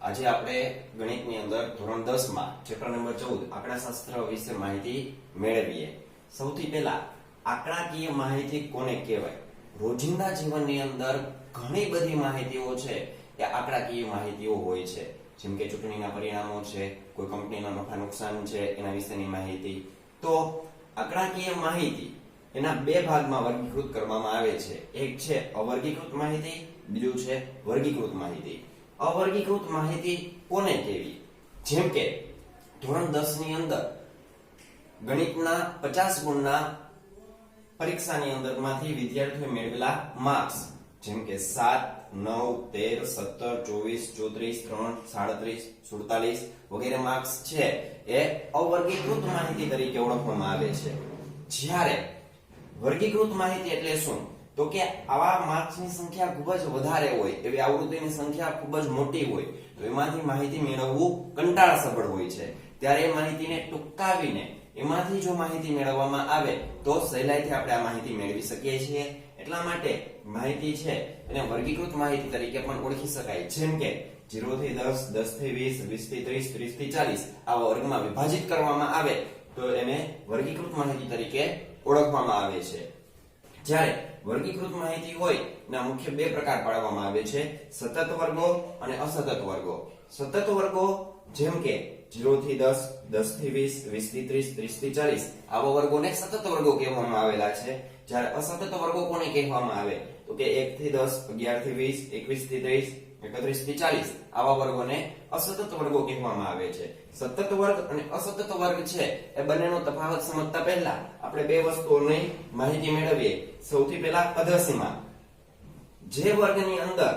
આજે આપણે ગણિતની અંદર ધોરણ 10 માં ચેપ્ટર નંબર 14 આંકડાશાસ્ત્ર વિશે માહિતી મેળવીએ। સૌથી પહેલા આંકડાકીય માહિતી કોને કહેવાય? રોજિંદા જીવનની અંદર ઘણી બધી માહિતીઓ છે એ આંકડાકીય માહિતીઓ હોય છે, જેમ કે ચૂંટણીના પરિણામો છે, કોઈ કંપનીના નફા નુકસાન છે એના વિશેની માહિતી। તો આંકડાકીય માહિતી એના બે ભાગમાં વર્ગીકૃત કરવામાં આવે છે, એક છે અવર્ગીકૃત માહિતી, બીજું છે વર્ગીકૃત માહિતી। અવર્ગીકૃત માહિતી કોને કહેવી? જેમ કે ધોરણ 10 ની અંદર ગણિતના 50 ગુણના પરીક્ષાની અંદરમાંથી વિદ્યાર્થીઓએ મેળવેલા માર્ક્સ, જેમ કે 7, 9, 13, 17, 24, 3, 37, 47 વગેરે માર્ક્સ છે એ અવર્ગીકૃત માહિતી તરીકે ઓળખવામાં આવે છે। જ્યારે વર્ગીકૃત માહિતી એટલે શું? તો કે આવા માર્ક્સની સંખ્યા ખૂબ જ વધારે હોય, એવી આવૃત્તિની સંખ્યા ખૂબ જ મોટી હોય, તો એમાંથી માહિતી મેળવવું કંટાળાસભર હોય છે। ત્યારે એ માહિતીને ટૂંકાવીને એમાંથી જો માહિતી મેળવવામાં આવે તો સહેલાઈથી આપણે આ માહિતી મેળવી શકીએ છીએ। એટલા માટે માહિતી છે એને વર્ગીકૃત માહિતી તરીકે પણ ઓળખી શકાય, જેમ કે 0 થી 10, 10 થી 20, 20 થી 30, 30 થી 40 આવા વર્ગમાં વિભાજિત કરવામાં આવે તો એને વર્ગીકૃત માહિતી તરીકે ઓળખવામાં આવે છે। જ્યારે વર્ગીકૃત માહિતી હોય એના મુખ્ય બે પ્રકાર પાડવામાં આવે છે, સતત વર્ગો અને અસતત વર્ગો। સતત વર્ગો જેમ કે 0 થી 10, 10 થી 20, 20 થી 30, 30 થી 40 આવા વર્ગોને સતત વર્ગો કહેવામાં આવેલા છે। જ્યારે અસતત વર્ગો કોને કહેવામાં આવે? તો કે 1 થી 10, 11 થી 20, 21 થી 30, 31 થી 40 આવા વર્ગોને અસતત વર્ગો કહેવામાં આવે છે। સતત વર્ગ અને અસતત વર્ગ છે એ બંનેનો તફાવત સમજતા પહેલા આપણે બે વસ્તુઓની માહિતી મેળવીએ। સૌથી પહેલા અધસીમા। જે વર્ગની અંદર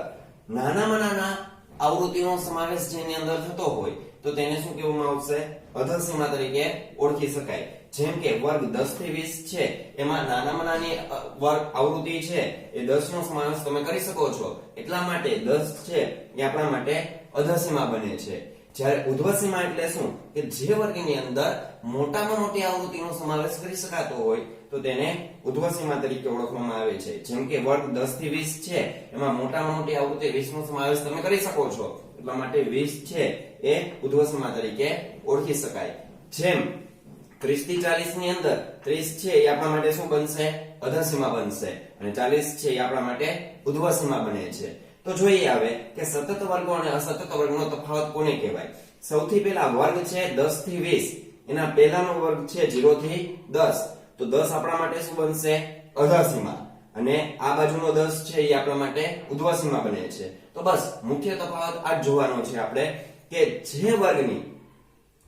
નાનામાં નાના આવૃત્તિનો સમાવેશ જેની અંદર થતો હોય તો તેને શું કહેવામાં આવશે? અધસીમા તરીકે ઓળખી શકાય। જેમ કે વર્ગ 10 થી 20 છે એમાં નાનામાં નાની વર્ગ આવૃત્તિ છે એ 10 નો સમાવેશ તમે કરી શકો છો, એટલા માટે 10 છે એ આપણા માટે અધસીમા બને છે। જ્યારે ઉર્ધ્વસીમા એટલે શું? કે જે વર્ગની અંદર મોટામાં મોટી આવૃત્તિનો સમાવેશ કરી શકાતો હોય તો તેને ઉર્ધ્વસીમા તરીકે ઓળખવામાં આવે છે। જેમ કે વર્ગ 10 થી 20 છે એમાં મોટામાં મોટી આવૃત્તિ 20 નો સમાવેશ તમે કરી શકો છો, એટલા માટે 20 છે એ ઉર્ધ્વસીમા તરીકે ઓળખી શકાય। જેમ 30 થી 40 ની અંદર 30 છે એ આપણા માટે શું બનશે? અધસીમા બનશે, અને 40 છે એ આપણા માટે ઉર્ધ્વસીમા બને છે। તો જોઈએ આવે કે સતત વર્ગો અને અસતત વર્ગનો તફાવત કોને કહેવાય? સૌથી પહેલા વર્ગ છે 10 થી 20 એના પહેલાનો વર્ગ છે 0 થી 10, તો 10 આપણા માટે શું બનશે? અધસીમા, અને આ બાજુનો 10 છે એ આપણા માટે ઉર્ધ્વસીમા બને છે। તો બસ મુખ્ય તફાવત આ જ જોવાનો છે આપણે કે જે વર્ગની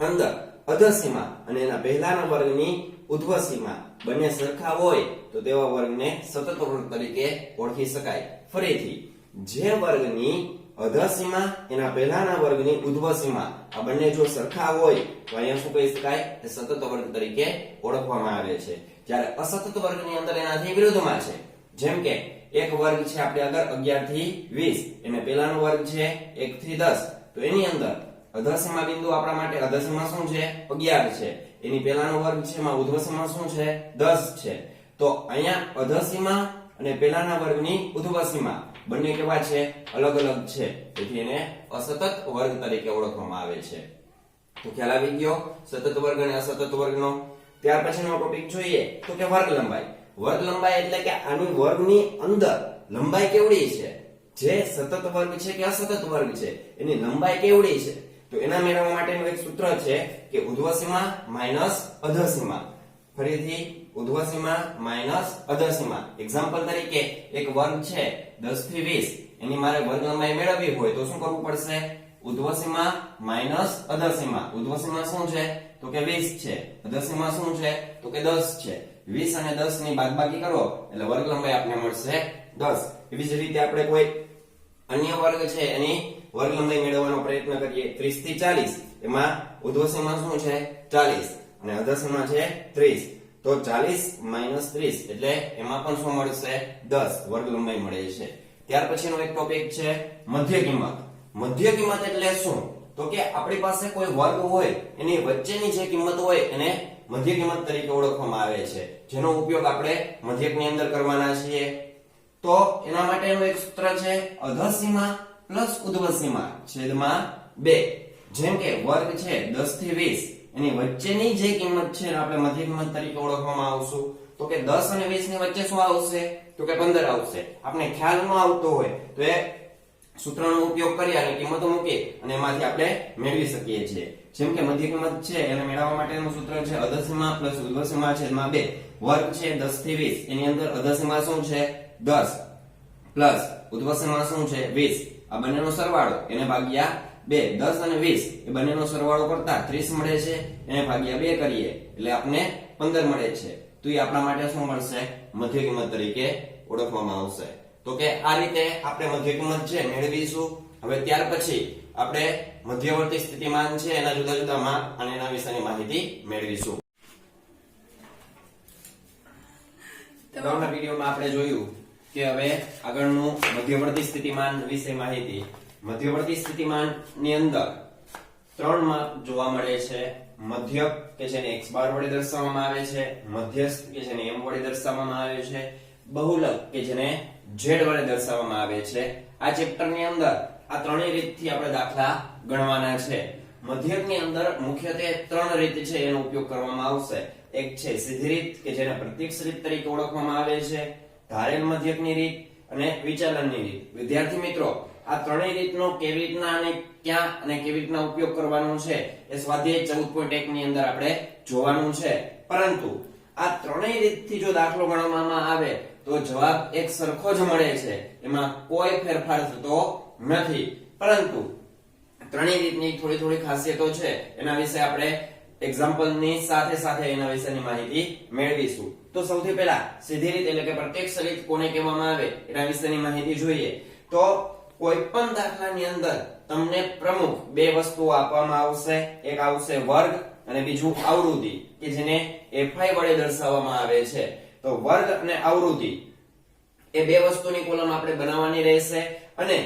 અંદર અધસીમા અને એના પહેલાના વર્ગની ઉર્ધ્વસીમા બંને સરખા હોય તો તેવા વર્ગને સતત વર્ગ તરીકે ઓળખી શકાય। ફરીથી, જે વર્ગની અધસીમા એના પહેલાના વર્ગની ઉર્ધ્વસીમા આ બંને જો સરખા હોય તો અહીંયા શું કહી શકાય? તે સતત વર્ગ તરીકે ઓળખવામાં આવે છે। જ્યારે અસતત વર્ગની અંદર એનાથી વિરુદ્ધમાં છે, જેમ કે એક વર્ગ છે આપણે આગળ 11 થી 20 એને પહેલાનો વર્ગ છે 1 થી 10, તો એની અંદર અધસીમા બિંદુ આપણા માટે અધસીમા શું છે? 11 છે, એની પહેલાનો વર્ગ છે એમાં ઉર્ધ્વસીમા શું છે? 10 છે। તો અહીંયા અધસીમા અને પહેલાના વર્ગની ઉર્ધ્વસીમા બંને કેવા છે? અલગ અલગ છે, તેથી એને અસતત વર્ગ તરીકે ઓળખવામાં આવે છે। તો ખ્યાલ આવી ગયો સતત વર્ગ અને અસતત વર્ગનો। ત્યાર પછીનો ટોપિક જોઈએ તો કે વર્ગ લંબાઈ। વર્ગ લંબાઈ એટલે કે આની વર્ગની અંદર લંબાઈ કેવડી છે? જે સતત વર્ગ છે કે અસતત વર્ગ છે એની લંબાઈ કેવડી છે? તો એના મેળવવા માટેનું એક સૂત્ર છે કે ઉર્ધ્વસીમા માઈનસ અધસીમા। ફરીથી ઉર્ધ્વસીમા માઈનસ અધસીમા। એક્ઝામ્પલ તરીકે એક વર્ગ છે 10 થી 20 એની મારે વર્ગ લંબાઈ મેળવવી હોય તો શું કરવું પડશે? ઉર્ધ્વસીમા માઈનસ અધસીમા। ઉર્ધ્વસીમા શું છે? તો કે 20 છે, અધસીમા શું છે? તો કે 10 છે। 20 અને 10 ની બાદબાકી કરો એટલે વર્ગ લંબાઈ આપને મળશે 10। એવી જ રીતે આપણે કોઈ અન્ય વર્ગ છે એની વર્ગ લંબાઈ મેળવવાનો પ્રયત્ન કરીએ 30 થી 40 એમાં ઉર્ધ્વસીમા શું છે? 40 અને અધસીમા છે 30, તો 40 માઈનસ 30 એટલે એમાં પણ શું મળશે? 10 વર્ગ લંબાઈ મળે છે। ત્યાર પછીનો એક ટોપિક છે મધ્ય કિંમત। મધ્ય કિંમત એટલે શું? તો કે આપણી પાસે કોઈ વર્ગ હોય એની વચ્ચેની જે કિંમત હોય એને મધ્ય કિંમત તરીકે ઓળખવામાં આવે છે, જેનો ઉપયોગ આપણે મધ્યકની અંદર કરવાના છીએ। તો એના માટેનું એક સૂત્ર છે અધસીમા પ્લસ ઉર્ધ્વસીમા છેદમાં 2 જેમ કે વર્ગ છે 10 થી 20 એની વચ્ચેની જે કિંમત છે એને આપણે મધ્ય કિંમત તરીકે ઓળખવામાં આવશું તો કે 10 અને 20 ની વચ્ચે શું આવશે તો કે 15 આવશે આપણે ખ્યાલ ન આવતો હોય તો એ સૂત્રનો ઉપયોગ કરી અને કિંમતો મૂકી અને એમાંથી આપણે મેળવી શકીએ છીએ જેમ કે મધ્ય કિંમત છે એને મેળવવા માટેનું સૂત્ર છે અધસીમા પ્લસ ઉર્ધ્વસીમા છેદમાં 2 વર્ગ છે 10 થી 20 એની અંદર અધસીમા શું છે 10 પ્લસ ઉર્ધ્વસીમા શું છે 20 આ બંનેનો સરવાળો એને ભાગ્યા 2 10 અને 20 એ બંનેનો સરવાળો કરતા 30 મળે છે એને ભાગ્યા 2 કરીએ એટલે આપણે 15 મળે છે તો એ આપણા માટે શું મળશે મધ્ય કિંમત તરીકે ઓળખવામાં આવશે તો કે આ રીતે આપણે મધ્ય કિંમત છે મેળવીશું હવે ત્યાર પછી આપણે મધ્યવર્તી સ્થિતિમાન છે એના જુદા જુદા માપ અને એના વિશેની માહિતી મેળવીશું અગાઉના વિડીયોમાં આપણે જોયું કે હવે આગળનું મધ્યવર્તી સ્થિતિમાન વિશે માહિતી મધ્યવર્તી સ્થિતિમાનની અંદર 3 માપ જોવા મળે છે મધ્યક કે જેને x બાર વડે દર્શાવવામાં આવે છે મધ્યસ્થ કે જેને m વડે દર્શાવવામાં આવે છે બહુલક કે જેને z વડે દર્શાવવામાં આવે છે આ ચેપ્ટરની અંદર આ ત્રણેય રીતથી આપણે દાખલા ગણવાના છે મધ્યકની અંદર મુખ્યત્વે 3 રીત છે એનો ઉપયોગ કરવામાં આવશે એક છે સીધી રીત કે જેને પ્રત્યક્ષ રીત તરીકે ઓળખવામાં આવે છે ધારેલ મધ્યકની રીત અને વિચલનની રીત વિદ્યાર્થી મિત્રો આ ત્રણેય રીતનો કેવી રીતના અને ક્યાં અને કેવી રીતના ઉપયોગ કરવાનો છે એ સ્વાધ્યાય 14.1 ની અંદર આપણે જોવાનું છે પરંતુ આ ત્રણેય રીતથી જો દાખલો ગણવામાં આવે તો જવાબ એક સરખો જ મળે છે એમાં કોઈ ફેરફાર થતો નથી પરંતુ ત્રણેય રીતની થોડી થોડી ખાસિયતો છે એના વિશે આપણે એક્ઝામ્પલની સાથે સાથે એના વિશેની માહિતી મેળવીશું તો સૌથી પહેલા સીધી રીત એટલે કે પ્રત્યક્ષ રીત કોને કહેવામાં આવે એના વિશેની માહિતી જોઈએ તો કોઈ પણ દાખલાની અંદર તમને પ્રમુખ બે વસ્તુઓ આપવામાં આવશે એક આવશે વર્ગ અને બીજું આવૃત્તિ કે જેને fi વડે દર્શાવવામાં આવે છે તો વર્ગ અને આવૃત્તિ એ બે વસ્તુની કોલમ આપણે બનાવવાની રહેશે અને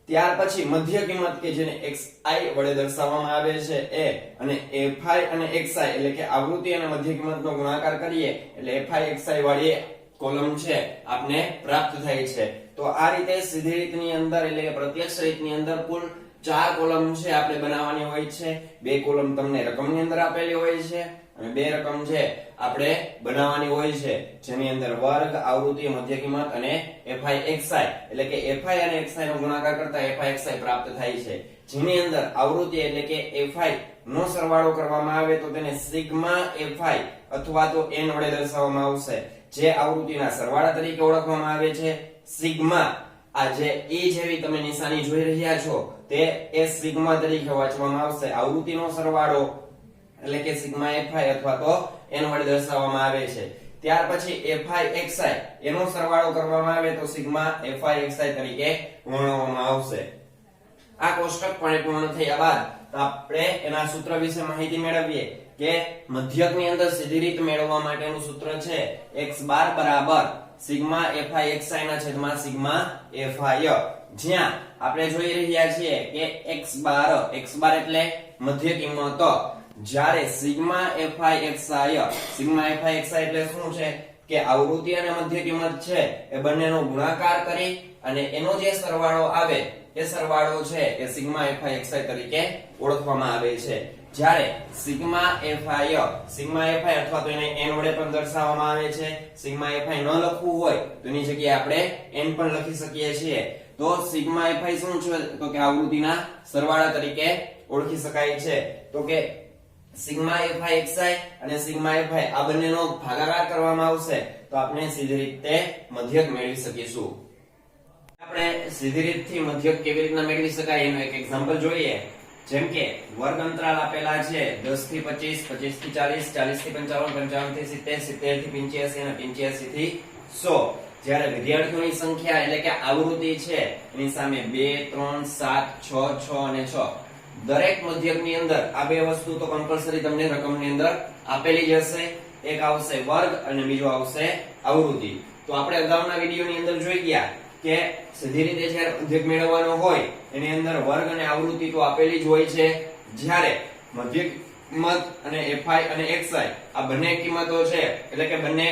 ત્યાર પછી મધ્ય કિંમત કે જેને xi વડે દર્શાવવામાં આવે છે એ અને fi અને xi એટલે કે આવૃત્તિ અને મધ્ય કિંમતનો ગુણાકાર કરીએ એટલે fi xi વાળી કોલમ છે આપને પ્રાપ્ત થાય છે તો આ રીતે સીધી રીતની અંદર એટલે કે પ્રત્યક્ષ રીતની અંદર કુલ 4 કોલમ છે આપણે બનાવવાની હોય છે બે કોલમ તમને રકમની અંદર આપેલી હોય છે અને બે રકમ છે આપણે બનાવવાની હોય છે જેની અંદર વર્ગ આવૃત્તિ મધ્ય કિંમત અને fi xi એટલે કે fi અને xi નો ગુણાકાર કરતા fi xi પ્રાપ્ત થાય છે જેની અંદર આવૃત્તિ એટલે કે fi નો સરવાળો કરવામાં આવે તો તેને સિગ્મા fi અથવા તો n વડે દર્શાવવામાં આવશે જે આવૃત્તિના સરવાળા તરીકે ઓળખવામાં આવે છે સિગ્મા આ જે e જેવી તમે નિશાની જોઈ રહ્યા છો તે એ સિગ્મા તરીકે વાંચવામાં આવશે આવૃત્તિનો સરવાળો એટલે કે સિગ્મા fi અથવા તો n વડે દર્શાવવામાં આવે છે ત્યાર પછી fi xi એનો સરવાળો કરવામાં આવે તો સિગ્મા fi xi તરીકે વર્ણવવામાં આવશે આ કોષ્ટક પણ પૂર્ણ થયા બાદ આપણે એના સૂત્ર વિશે માહિતી મેળવીએ કે મધ્યકની અંદર સીધી રીત મેળવવા માટેનું સૂત્ર છે x બાર બરાબર સિગ્મા fi xi ના છેદમાં સિગ્મા fi જ્યાં આપણે જોઈ રહ્યા છીએ કે x બાર એટલે મધ્ય કિંમત જ્યારે સિગ્મા fi xi એટલે શું છે કે આવૃત્તિ અને મધ્ય કિંમત છે એ બંનેનો ગુણાકાર કરી અને એનો જે સરવાળો આવે એ સરવાળો છે એ સિગ્મા fi xi તરીકે ઓળખવામાં આવે છે જ્યારે સિગ્મા fi અથવા તો એને n વડે પણ દર્શાવવામાં આવે છે સિગ્મા fi ન લખવું હોય તો એની જગ્યાએ આપણે n પણ લખી શકીએ છીએ તો સિગ્મા fi શું છે તો કે આવૃત્તિના સરવાળા તરીકે ઓળખી શકાય છે તો કે સિગ્મા fi xi અને સિગ્મા fi આ બંનેનો ભાગાકાર કરવામાં આવશે તો આપણે સીધી રીતે મધ્યક મેળવી શકીશું આપણે સીધી રીતથી મધ્યક કેવી રીતના મેળવી શકાય એનું એક એક્ઝામ્પલ જોઈએ જેમ કે વર્ગ અંતરાલ આપેલા છે 10 થી 25 25 થી 40 40 થી 55 55 થી 70 70 થી 85 અને 85 થી 100 જ્યારે વિદ્યાર્થીઓની સંખ્યા એટલે કે આવૃત્તિ છે એની સામે 2 3 7 6 6 અને 6 દરેક મધ્યકની અંદર આ બે વસ્તુ તો કમ્પલસરી તમને રકમની અંદર આપેલી જ હશે એક આવશે વર્ગ અને બીજો આવશે આવૃત્તિ તો આપણે અગાઉના વિડિયોની અંદર જોઈ ગયા કે સીધી રીતે જ્યારે મધ્યક મેળવવાનો હોય એની અંદર વર્ગ અને આવૃત્તિ તો આપેલી જ હોય છે જ્યારે મધ્ય કિંમત અને fi અને xi આ બંને કિંમતો છે એટલે કે બંને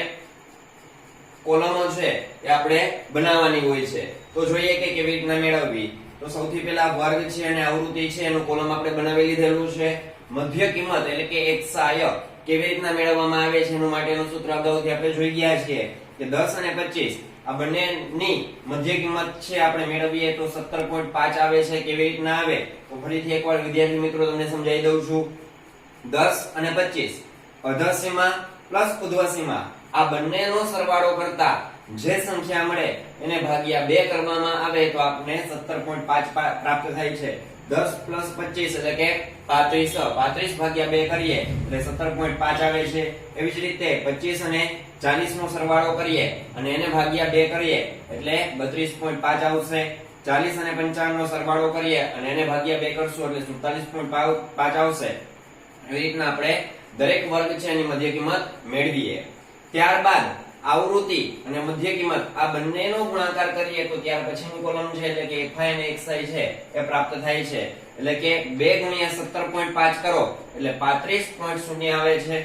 કોલમો છે એ આપણે બનાવવાની હોય છે તો જોઈએ કે કેવી રીતના મેળવવી તો તો સૌથી પહેલા વર્ગ છે અને આવૃત્તિ છે એનું કોલમ આપણે બનાવી લીધેલું છે. મધ્ય કિંમત એટલે કે XI કેવી રીતના મેળવવામાં આવે છે એનું માટેનું સૂત્ર અગાઉથી આપણે જોઈ ગયા છીએ કે 10 અને 25 આ બંનેની મધ્ય કિંમત છે આપણે મેળવીએ તો 17.5 આવે છે. કેવી રીતના આવે તો ફરીથી એકવાર વિદ્યાર્થી મિત્રો તમને સમજાવી દઉં છું. 10 અને 25 અધર સીમા પ્લસ ઉર્ધ્વ સીમા આ બંનેનો સરવાળો કરતા જે સંખ્યા મળે એને ભાગ્યા 2 કરવામાં આવે તો આપણને 17.5 પ્રાપ્ત થાય છે. 10 પ્લસ 25 એટલે કે 35 35 ભાગ્યા 2 કરીએ એટલે 17.5 આવે છે. એવી જ રીતે 25 અને 40 નો સરવાળો કરીએ અને એને ભાગ્યા 2 કરીએ એટલે 32.5 આવશે. 40 અને 55 નો સરવાળો કરીએ અને એને ભાગ્યા 2 કરશું એટલે 47.5 આવશે. એવી રીતના આપણે દરેક વર્ગ છે એની મધ્ય કિંમત મેળવીએ. ત્યારબાદ આવૃત્તિ અને મધ્ય કિંમત આ બંનેનો ગુણાકાર કરીએ તો ત્યાર પછીનું કોલમ છે એટલે કે FI અને XI છે એ પ્રાપ્ત થાય છે. એટલે કે 2 ગુણ્યા 17.5 કરો એટલે 35.0 આવે છે.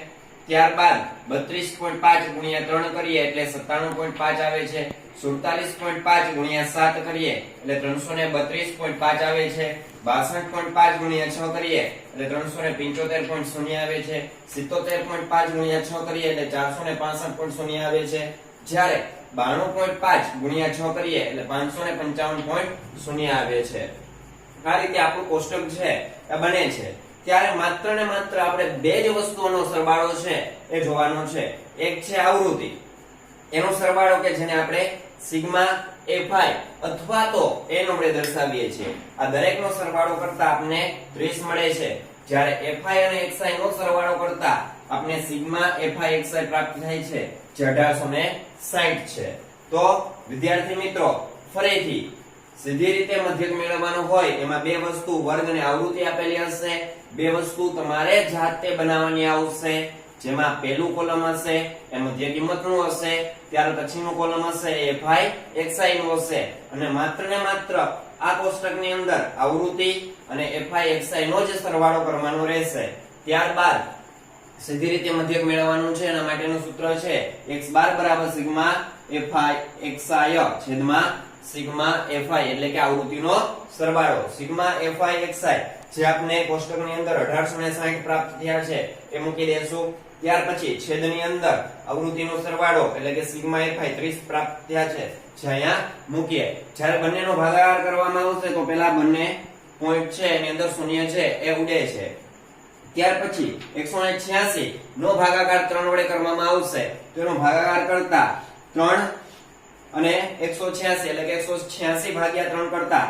ત્યારબાદ 32.5 ગુણ્યા 3 કરીએ એટલે 97.5 આવે છે. 47.5 ગુણ્યા 7 કરીએ એટલે 332.5 આવે છે. 62.5 ગુણ્યા 6 કરીએ એટલે 375.0 આવે છે. 77.5 ગુણ્યા 6 કરીએ એટલે 465.0 આવે છે. જ્યારે 92.5 ગુણ્યા 6 કરીએ એટલે 555.0 આવે છે. આ રીતે આપણું કોષ્ટક છે એ બને છે. ત્યારે માત્ર ને માત્ર આપણે બે જ વસ્તુઓનો સરવાળો છે એ જોવાનો છે. એક છે આવૃત્તિ એનો સરવાળો કે જેને આપણે સિગ્મા FI અથવા તો n આપણે દર્શાવીએ છીએ. આ દરેકનો સરવાળો કરતા આપણને 30 મળે છે. જ્યારે FI અને XI નો સરવાળો કરતા આપણને સિગ્મા FI XI પ્રાપ્ત થાય છે જે 1860 છે. તો વિદ્યાર્થી મિત્રો ફરીથી સીધી રીતે મધ્યક મેળવવાનો હોય એમાં બે વસ્તુ વર્ગ અને આવૃત્તિ આપેલી હશે. બે વસ્તુ તમારે જાતે બનાવવાની આવશે. જેમાં પહેલું કોલમ હશે એ મધ્ય કિંમતનું હશે. ત્યાર પછીનું કોલમ હશે એ FI XI નું હશે. અને માત્ર ને માત્ર આ કોષ્ટકની અંદર આવૃત્તિ અને FI XI નો જ સરવાળો કરવાનો રહેશે. ત્યારબાદ સીધી રીતે મધ્યક મેળવવાનું છે એના માટેનું સૂત્ર છે x બાર બરાબર સિગ્મા FI XI છેદમાં સિગ્મા FI એટલે કે આવૃત્તિનો સરવાળો. સિગ્મા FI XI જે આપણે કોષ્ટકની અંદર 1860 પ્રાપ્ત થયા છે એ મૂકી દેશું. ત્યાર પછી છેદની અંદર આવૃત્તિનો સરવાળો એટલે કે સિગ્મા FI 30 પ્રાપ્ત થયા છે જે અહીંયા મૂકીએ. જ્યારે બંનેનો ભાગાકાર કરવામાં આવશે તો પહેલા બંને પોઈન્ટ છે એની અંદર શૂન્ય છે એ ઉડે છે. ત્યાર પછી 186 નો ભાગાકાર 3 વડે કરવામાં આવશે તો એનો ભાગાકાર કરતા 3 અને 186 એટલે કે 186 ભાગ્યા 3 કરતા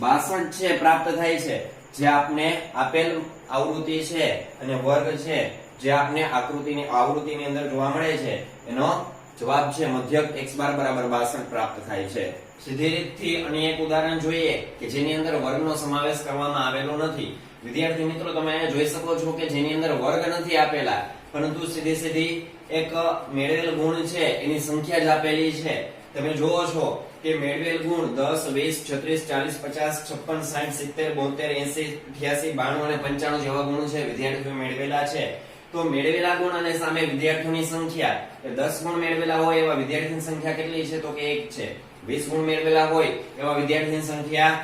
62 છે પ્રાપ્ત થાય છે. જે આપને આપેલ આવૃત્તિ છે અને વર્ગ છે જે આપને આવૃત્તિની અંદર જોવા મળે છે એનો જવાબ છે મધ્યક x બાર બરાબર 62 પ્રાપ્ત થાય છે. સીધી રીતથી અન્ય એક ઉદાહરણ જોઈએ કે જેની અંદર વર્ગનો સમાવેશ કરવામાં આવેલો નથી. વિદ્યાર્થી મિત્રો તમે અહીંયા જોઈ શકો છો કે જેની અંદર વર્ગ નથી આપેલા પરંતુ સીધી એક મેળવેલ ગુણ છે એની સંખ્યા જ આપેલી છે. તમે જોવો છો કે મેળવેલ ગુણ 10 20 36 40 50 56 60 72 80 88 92 અને 95 જેવા ગુણ છે વિદ્યાર્થીઓ મેળવેલા છે. તો મેળવેલા ગુણ અને સામે વિદ્યાર્થીઓની સંખ્યા 10 ગુણ મેળવેલા હોય એવા વિદ્યાર્થીની સંખ્યા કેટલી છે તો કે 1 છે. 20 ગુણ મેળવેલા હોય એવા વિદ્યાર્થીની સંખ્યા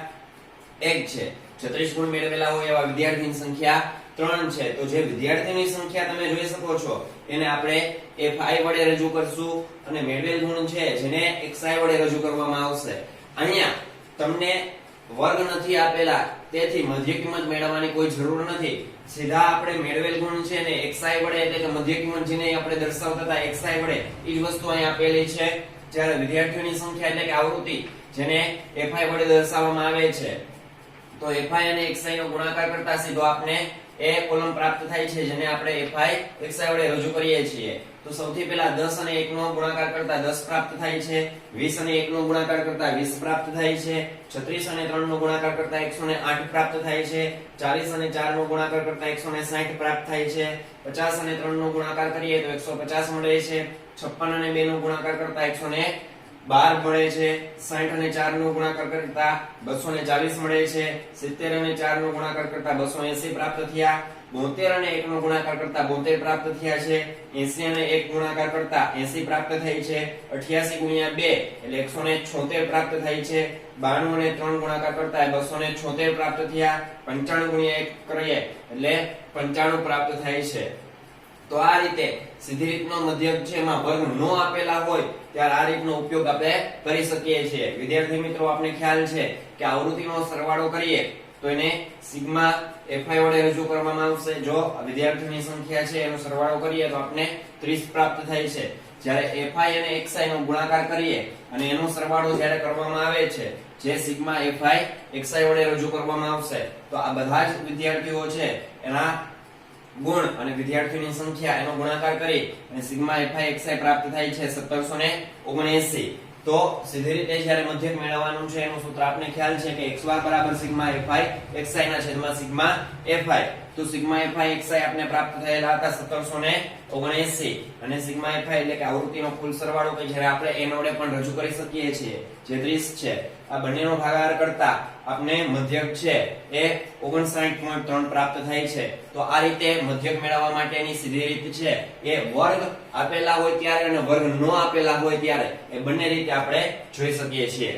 1 છે. 36 ગુણ મેળવેલા હોય એવા વિદ્યાર્થીની સંખ્યા 3 છે. તો જે વિદ્યાર્થીની સંખ્યા તમે જોઈ શકો છો એને આપણે FI વડે રજૂ કરશું અને મેળવેલ ગુણ છે જેને XI વડે રજૂ કરવામાં આવશે. અહીંયા તમને વર્ગ નથી આપેલા તેથી મધ્ય કિંમત મેળવવાની કોઈ જરૂર નથી. સીધા આપણે મેળવેલ ગુણ છે ને XI વડે એટલે કે મધ્ય કિંમત જેને આપણે દર્શાવતા હતા XI વડે એ જ વસ્તુ અહીં આપેલી છે. જ્યારે વિદ્યાર્થીઓની સંખ્યા એટલે કે આવૃત્તિ જેને FI વડે દર્શાવવામાં આવે છે તો FI અને XI નો ગુણાકાર કરતા સીધો આપણે એ કોલમ પ્રાપ્ત થાય છે જેને આપણે FI XI વડે રજૂ કરીએ છીએ. તો સૌથી પહેલા 10 અને 1 નો ગુણાકાર કરતા 10 પ્રાપ્ત થાય છે. 20 અને 1 નો ગુણાકાર કરતા 20 પ્રાપ્ત થાય છે. 36 અને 3 નો ગુણાકાર કરતા 108 પ્રાપ્ત થાય છે. 40 અને 4 નો ગુણાકાર કરતા 160 પ્રાપ્ત થાય છે. 50 અને 3 નો ગુણાકાર કરીએ તો 150 મળે છે. 56 અને 2 નો ગુણાકાર કરતા 152 12 મળે છે, 60 અને 4 નો ગુણાકાર કરતા 240 મળે છે, 70 અને 4 નો ગુણાકાર કરતા 280 પ્રાપ્ત થયા, 72 અને 1 નો ગુણાકાર કરતા 72 પ્રાપ્ત થયા છે, 80 અને 1 ગુણાકાર કરતા 80 પ્રાપ્ત થઈ છે, 88 ગુણ્યા 2 એટલે 176 પ્રાપ્ત થઈ છે, 92 અને 3 ગુણાકાર કરતા 276 પ્રાપ્ત થયા, 95 ગુણ્યા 1 કરીએ એટલે 95 પ્રાપ્ત થાય છે. તો આ રીતે સીધી રીતનો મધ્યક છે એમાં વર્ગ નો આપેલા હોય ત્યારે આ રીતનો ઉપયોગ આપણે કરી શકીએ છીએ. વિદ્યાર્થી મિત્રો આપને ખ્યાલ છે કે આવૃત્તિનો સરવાળો કરીએ તો એને સિગ્મા fi વડે રજૂ કરવામાં આવશે. જો વિદ્યાર્થીઓની સંખ્યા છે એનો સરવાળો કરીએ તો આપણે 30 પ્રાપ્ત થાય છે. જ્યારે fi અને xi નો ગુણાકાર કરીએ અને એનો સરવાળો જ્યારે કરવામાં આવે છે જે સિગ્મા fi xi વડે રજૂ કરવામાં આવશે તો આ બધા જ વિદ્યાર્થીઓ છે એના ગુણ અને વિદ્યાર્થીઓની સંખ્યા એનો ગુણાકાર કરી અને સિગ્મા fi xi પ્રાપ્ત થાય છે 1779. તો સીધી રીતે જ્યારે મધ્યક મેળવવાનું છે એનું સૂત્ર આપને ખ્યાલ છે કે x bar બરાબર સિગ્મા fi xi ના છેદમાં સિગ્મા fi. તો સિગ્મા fi xi આપને પ્રાપ્ત થયેલા હતા 1779 અને સિગ્મા fi એટલે કે આવૃત્તિનો કુલ સરવાળો કે જ્યારે આપણે n વડે પણ રજૂ કરી શકીએ છીએ જે 30 છે. આ બંનેનો ભાગાકાર કરતા આપને મધ્યક છે એ 59.3 પ્રાપ્ત થાય છે. તો આ રીતે મધ્યક મેળવવા માટેની સીધી રીત છે એ વર્ગ આપેલા હોય ત્યારે અને વર્ગ ન આપેલા હોય ત્યારે એ બંને રીતે આપણે જોઈ શકીએ છીએ.